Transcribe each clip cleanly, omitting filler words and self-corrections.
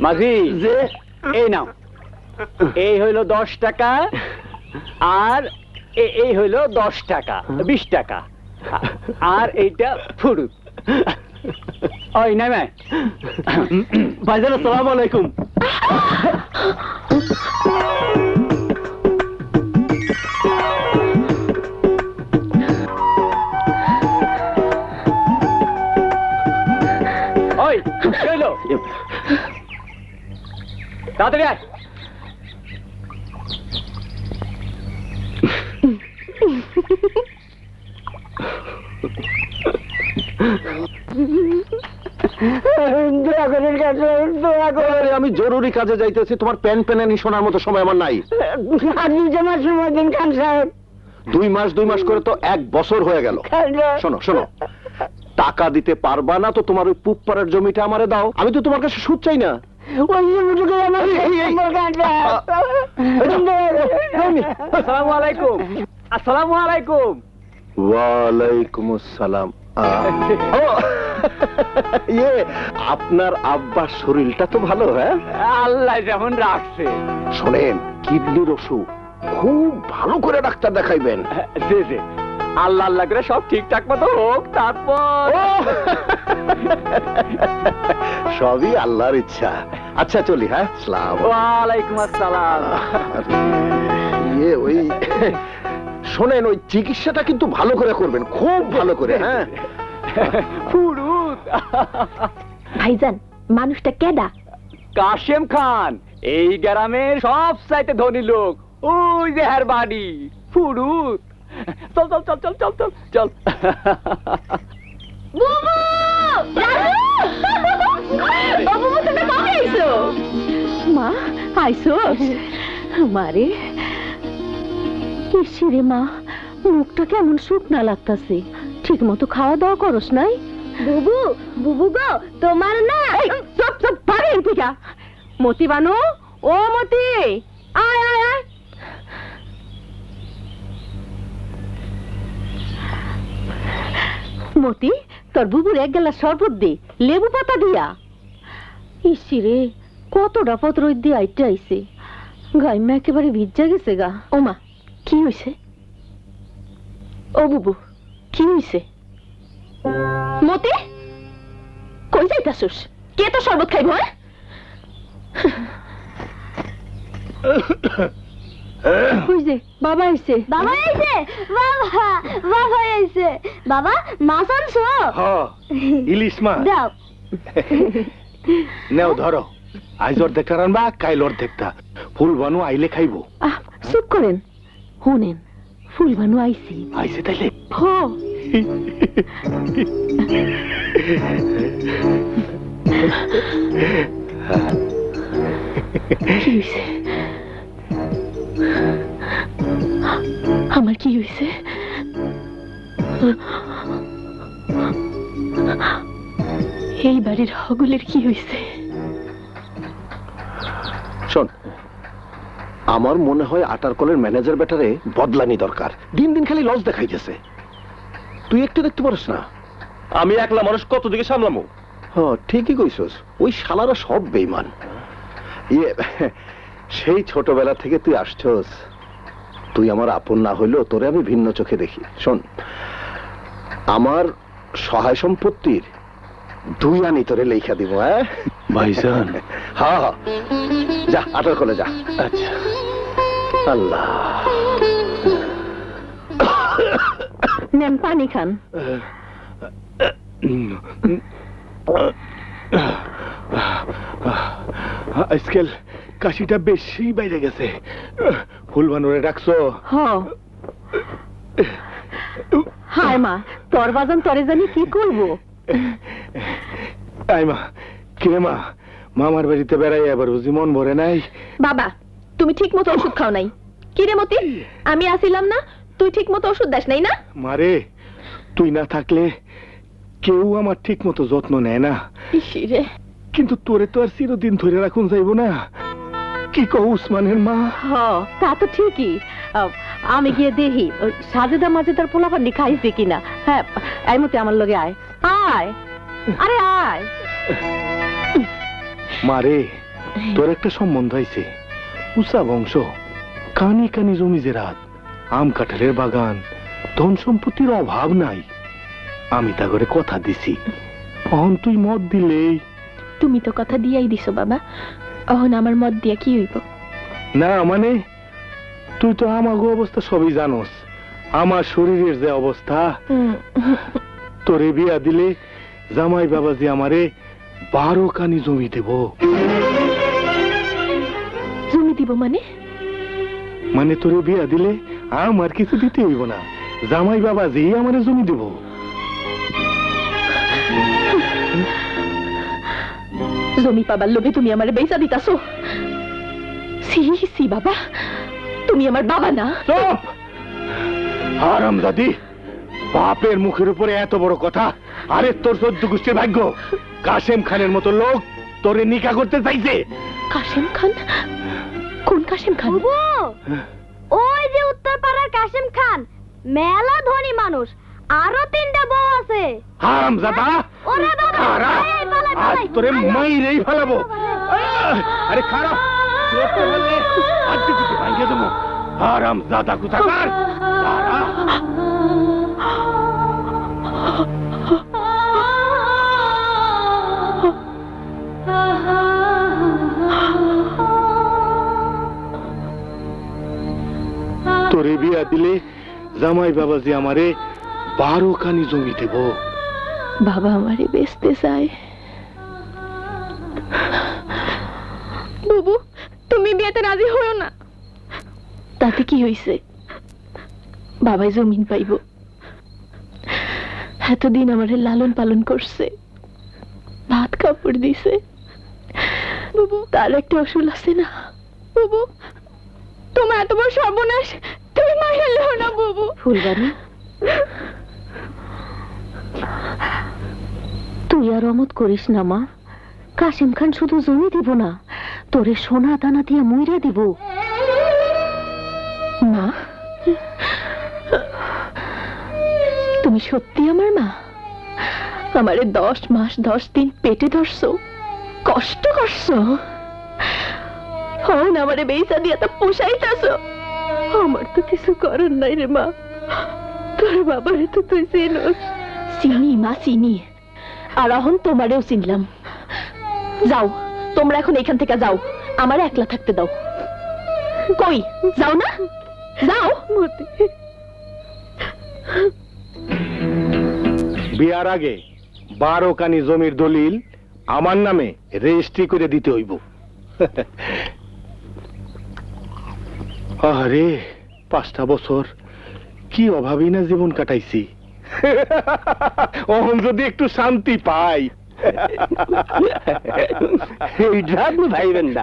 মাঝি যে এই নাও, এই হইল 10 টাকা, আর এই হইল 10 টাকা, 20 টাকা, আর এইটা ফুরুত। ওই নামে ভাইজান, আসসালামু আলাইকুম। ওই চলো তাড়াতাড়ি আয়। আমি জরুরি কাজে যাইতেছি, তোমার প্যান প্যানানি শোনার মতো সময় আমার নাই। 2 মাস করে তো 1 বছর হয়ে গেল। শোনো শোনো, টাকা দিতে পারবা না তো তোমার ওই পুপ্পারের জমিটা আমারে দাও, আমি তো তোমার কাছে সুদ চাই না। আসসালামু আলাইকুম। আসসালামু আলাইকুম। ওয়ালাইকুম আসসালাম। আপনার আব্বার শরীরটা তো ভালো? হ্যাঁ, আল্লাহ যেমন রাখছে। শোনেন, কিডনির অসুখ, খুব ভালো করে ডাক্তার দেখাইবেন। জি জি, আল্লাহ আল্লাহ করে সব ঠিকঠাক মতো হোক, তারপর সবই আল্লাহর ইচ্ছা। আচ্ছা চলি। হ্যাঁ, আসসালাম। ওয়ালাইকুম আসসালাম। ওই শোনেন, ওই চিকিৎসাটা কিন্তু ভালো করে করবেন, খুব ভালো করে। হ্যাঁ, ফুরুত। ভাইজান, মানুষটা কেডা? কাশেম খান, এই গ্রামের সব চাইতে ধনী লোক। ওই যে হার বাড়ি ফুরুত। চল চল চল চল চল চল চল। মা আইসো? মারে কিসিরে মা, মুখটা কেমন শুকনা লাগতাছে, ঠিক মতো খাওয়া দাওয়া করস নাই? বুবু বুবু গো, তোমার না সব সব পারেন ঠিকা। মতি বানু, ও মতি, আয় আয় আয়। মতি, তোর বুবুর 1 গ্লাস শরবত দে, লেবু পাতা দিয়া। ইসিরে কতটা পত্র দিয়ে আইতে আইছে, গাইমা একেবারে ভিজা গেছে গা। ও মা, কি হইছে? ও বুবু, কি হইছে? মতি, কই যাইতাছস? কে তো শরবত খাইব? কই যে বাবা আইছে? বাবা আইছে, বাবা বাবা আইছে। বাবা মাছ আনছো? হ্যাঁ, ইলিশ মাছ। দাও। নেও ধরো, আজ অর্ধেকটা রানবা, কাইল অর্ধেকটা। ফুল বানু আইলে খাইবো। চুপ করেন, শুনেন, ফুল বানু আইছি। আইছে তাইলে? হো। কি হইছে? আমার কি হইছে? এই বাড়ির হগুলের কি হইছে? শোন, আমার মনে হয় আটার কলের ম্যানেজার বেটারে বদলানি দরকার। দিন দিন খালি লস দেখাইতেছে। তুই একটু দেখতে পারিস না? আমি একলা মানুষ কত দিকে সামলামো? হ্যাঁ, ঠিকই কইছস। ওই শালারা সব বেঈমান। সেই ছোটবেলা থেকে তুই আসছস, তুই আমার আপন না হইলেও তোরে আমি ভিন্ন চোখে দেখি। শোন, আমার সহায় সম্পত্তির 2 আনি তোরে লেখা দিব। হ্যাঁ ভাইজান? হ্যাঁ, যা আটার কলে যা। আচ্ছা। আল্লাহ, নেন পানি খান। আজকাল কাশিটা বেশি বাইরে গেছে। ফুল বানুরে ডাকছো? হায় মা, তোর বাজান তরে জানি কি করবো। আই মা, কে মা, মামার বাড়িতে বেড়াই আবার বুঝি মন ভরে নাই? বাবা, তুমি ঠিক মতো ওষুধ খাও নাই? কি রে মতি, আমি আসিলাম না, তুই ঠিক মতো ওষুধ দাস নাই না? মারে, তুই না থাকলে কেউ আমার ঠিক মতো যত্ন নেয় না। কিন্তু তোরে তো আর চিরদিন ধরে রাখুন যাইব না। কি কও উসমানের মা? তা তো ঠিকই। আমি গিয়ে দেখি সাজেদা মাজেদার পোলাপান্ডি খাইছে কিনা। হ্যাঁ, এই মতে আমার লগে আয়। আয় আরে আয়। মারে তোর একটা সম্বন্ধ হয়েছে, উষা বংশ, কানি কানি জমি জেরাত, আম কাঁঠালের বাগান, ধন সম্পত্তির অভাব নাই। আমি তা করে কথা দিছি, অহন তুই মত দিলেই। তুমি তো কথা দিয়াই দিছো বাবা, অহন আমার মত দিয়া কি হইব? না মানে তুই তো আমাগো অবস্থা সবই জানোস, আমার শরীরের যে অবস্থা। তোরে বিয়া দিলে জামাই বাবাজি আমারে 12 কানি জমি দেব। জমি দিব মানে? মানে তোরে বিয়া দিলে আমার কিছু দিতে হইব না, জামাই বাবাজি আমারে জমি দেব। জমি পাবার লোভে তুমি আমারে বেচা দিতাছো? সি সি বাবা, তুমি আমার বাবা না। চুপ! হারামজাদি, বাপের মুখের উপরে এত বড় কথা। আরে তোর 14 গোষ্ঠীর ভাগ্য, কাশেম খানের মতো লোক তোরে নিকা করতে চাইছে। কাশেম খান? কোন কাশেম খান? ওই যে উত্তর পাড়ার কাশেম খান, মেলা ধনী মানুষ, আরো 3টা বউ আছে। হারামজাদা, ওরে বাবা, খারাপ, এই পালাই, আজ পালাই। তোরে মাইরেই ফেলাবো। আরে খারাপ, চোখে বললে আজ কিছু ভাঙিয়ে দেবো। হারামজাদা কোথাকার, খারাপ। তোরে বিয়া দিলে জামাই বাবাজি আমারে 12 কানি জমি দেব। বাবা আমারে বেচতে চায়। বাবু, তুমি বিয়েতে রাজি হও না। তাতে কি হইছে? বাবাই জমিন পাইব। এতদিন আমারে লালন পালন করছে, ভাত কাপড় দিছে। বাবু, তার একটা অসুল আছে না? বাবু, তোমার এত বড় সর্বনাশ তুমি মাইরা লও না বাবু। ফুলবানি, তুই আর অমত করিস না মা। কাশেম খান শুধু জমি দিব না, তোরে সোনা দানা দিয়ে মইরা দিব। মা, তুমি সত্যি আমার মা? আমারে 10 মাস 10 দিন পেটে ধরছো, কষ্ট করছো, হন আমারে বেইসা দিয়ে তো পোষাইতাছো। আমার তো কিছু করার নাই রে মা, তোর বাবারে তো তুই চিনোস। চিনি মা, চিনি। আর এখন তোমারেও চিনলাম। যাও, তোমরা এখন এখান থেকে যাও, আমার একলা থাকতে দাও। কই যাও না? যাও। বিয়ার আগে 12 কানি জমির দলিল আমার নামে রেজিস্ট্রি করে দিতে হইব। আরে 5টা বছর কি অভাবই না জীবন কাটাইছি। ওহন যদি একটু শান্তি পাই।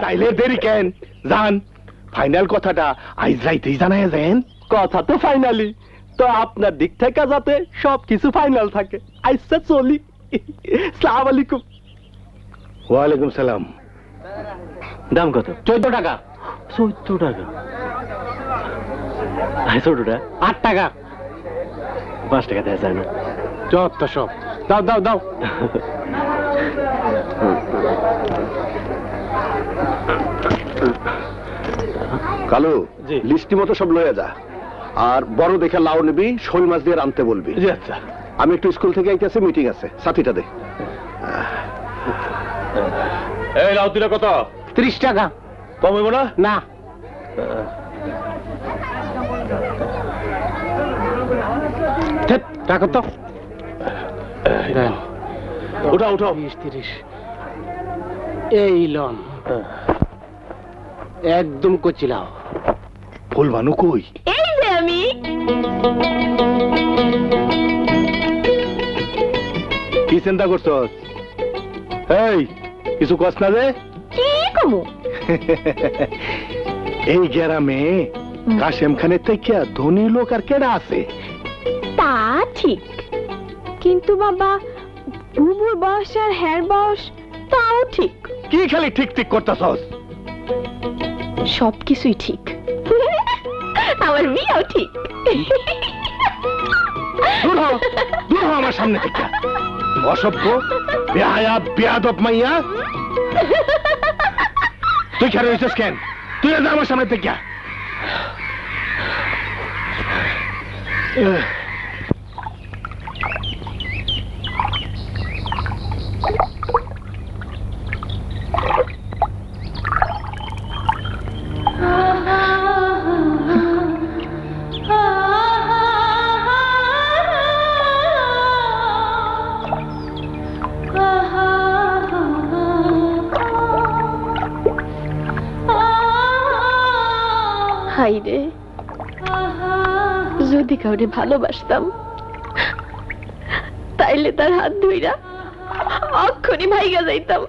তাইলে দেরি কেন? জান, ফাইনাল কথাটা আইজ রাইতেই জানায় যান। কথা তো ফাইনালি, তো আপনার দিক থেকে যাতে সবকিছু ফাইনাল থাকে। আইসা চলি। সালাম আলাইকুম। ওয়ালাইকুম সালাম। দাম কত? 14 টাকা। 14 টাকা? ছোটটা 8 টাকা। 5 টাকা দেওয়া যায় না? যত সব দাও দাও দাও। কালু, জি। লিস্টি মতো সব লয়ে যা, আর বড় দেখে লাউ নিবি, শোল মাছ দিয়ে আনতে বলবি। জি আচ্ছা। আমি একটু স্কুল থেকে আইতেছি, মিটিং আছে, সাথীটা দে। এই লাউ দিলে কত? 30 টাকা। কম হইব না? না। টাকা তো উঠাও উঠাও। 20-30 এই লন একদম কচিলাও। ফুল বানু কই? এই যে আমি। কি চিন্তা করছস? এই কিছু কস না রে? কি কমু? এই গ্রামে কাশেম খানের থেকে ধনী লোক আর কেডা আছে? তা ঠিক, কিন্তু বাবা বুবুর বয়স আর হ্যার বয়স তাও ঠিক। কি খালি ঠিক ঠিক করতেছস? সবকিছুই ঠিক। আমার বিয়েও ঠিক। দূর হ আমার সামনে থেকে। অসভ্য বেহায়া বেয়াদব মাইয়া তুই খেলে হয়েছিস কেন? তুই যা আমার সামনে থেকে হাই রে, যদি কাউরে ভালোবাসতাম তাইলে তার হাত ধইরা অক্ষণি ভাইগা যাইতাম।